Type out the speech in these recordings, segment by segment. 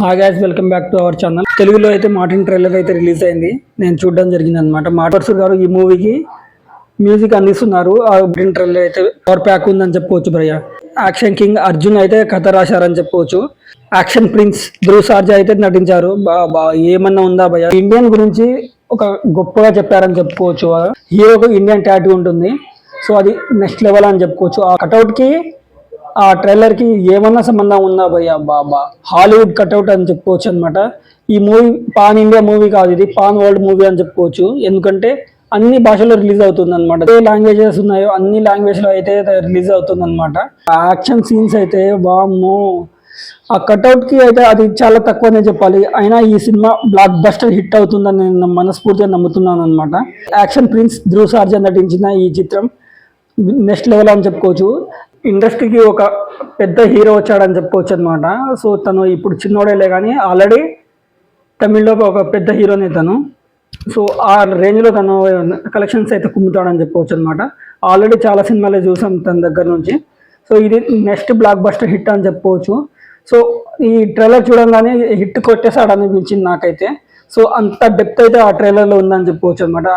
Hi guys, welcome back to our channel. తెలుగులో అయితే Martin trailer అయితే రిలీజ్ అయింది. నేను చూడడం జరిగింది అనమాట. మార్టిన్ గారు ఈ మూవీకి మ్యూజిక్ అందిస్తున్నారు. ఆ మార్టిన్ ట్రైలర్ అయితే పవర్ ప్యాక్ ఉందని చెప్పుకోవచ్చు భయ్య. యాక్షన్ కింగ్ అర్జున్ అయితే కథ రాశారని చెప్పుకోవచ్చు. యాక్షన్ ప్రిన్స్ ధ్రువ్ సర్జా అయితే నటించారు. ఏమన్నా ఉందా భయ్య? ఇండియన్ గురించి ఒక గొప్పగా చెప్పారని చెప్పుకోవచ్చు. హీరోకు ఇండియన్ టాటూ ఉంటుంది. సో అది నెక్స్ట్ లెవెల్ అని చెప్పుకోవచ్చు. ఆ కటౌట్ కి ఆ ట్రైలర్ కి ఏమన్నా సంబంధం ఉందా భయ్య? బాబా హాలీవుడ్ కట్అవుట్ అని చెప్పుకోవచ్చు అనమాట. ఈ మూవీ పాన్ ఇండియా మూవీ కాదు, ఇది పాన్ వరల్డ్ మూవీ అని చెప్పుకోవచ్చు. ఎందుకంటే అన్ని భాషల్లో రిలీజ్ అవుతుంది అనమాట. ఏ లాంగ్వేజెస్ ఉన్నాయో అన్ని లాంగ్వేజ్ లో అయితే రిలీజ్ అవుతుంది అనమాట. యాక్షన్ సీన్స్ అయితే వామ్మో, ఆ కట్అవుట్ కి అయితే అది చాలా తక్కువనే చెప్పాలి. అయినా ఈ సినిమా బ్లాక్ బస్టర్ హిట్ అవుతుందని నేను మనస్ఫూర్తిగా నమ్ముతున్నాను అనమాట. యాక్షన్ ప్రిన్స్ ధ్రువ్ సర్జా నటించిన ఈ చిత్రం నెక్స్ట్ లెవెల్ అని చెప్పుకోవచ్చు. ఇండస్ట్రీకి ఒక పెద్ద హీరో వచ్చాడని చెప్పుకోవచ్చు అనమాట. సో తను ఇప్పుడు చిన్నోడేలే కానీ ఆల్రెడీ తమిళ్లో ఒక పెద్ద హీరోనే తను. సో ఆ రేంజ్లో తను కలెక్షన్స్ అయితే కుమ్ముతాడని చెప్పుకోవచ్చు అనమాట. ఆల్రెడీ చాలా సినిమాలే చూసాం తన దగ్గర నుంచి. సో ఇది నెక్స్ట్ బ్లాక్ బస్టర్ హిట్ అని చెప్పుకోవచ్చు. సో ఈ ట్రైలర్ చూడంగానే హిట్ కొట్టేశాడనిపించింది నాకైతే. సో అంత డెప్త్ అయితే ఆ ట్రైలర్లో ఉందని చెప్పుకోవచ్చు అనమాట.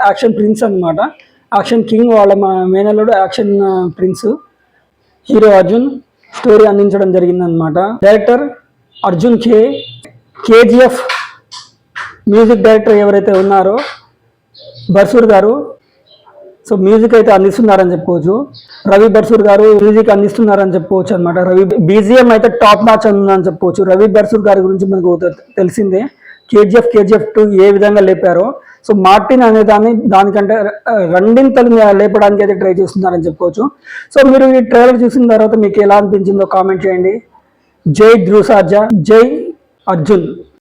యాక్షన్ ప్రిన్స్ అనమాట. యాక్షన్ కింగ్ వాళ్ళ మేనల్లుడు action prince hero Arjun story అందించడం జరిగిందనమాట. Director Arjun KGF music director ఎవరైతే ఉన్నారో బర్సూర్ గారు, సో మ్యూజిక్ అయితే అందిస్తున్నారని చెప్పుకోవచ్చు. రవి బర్సూర్ గారు మ్యూజిక్ అందిస్తున్నారని చెప్పుకోవచ్చు అనమాట. రవి బీజిఎం అయితే టాప్ నాచ్ అని చెప్పుకోవచ్చు. రవి బర్సూర్ గారి గురించి మనకు తెలిసిందే. కేజీఎఫ్ 2 ఏ విధంగా లేపారో, సో మార్టిన్ అనే దానికంటే రెండింతలు లేపడానికి అయితే ట్రై చేస్తున్నారని చెప్పుకోవచ్చు. సో మీరు ఈ ట్రైలర్ చూసిన తర్వాత మీకు ఎలా అనిపించిందో కామెంట్ చేయండి. జై ధ్రువ్ సర్జా, జై అర్జున్.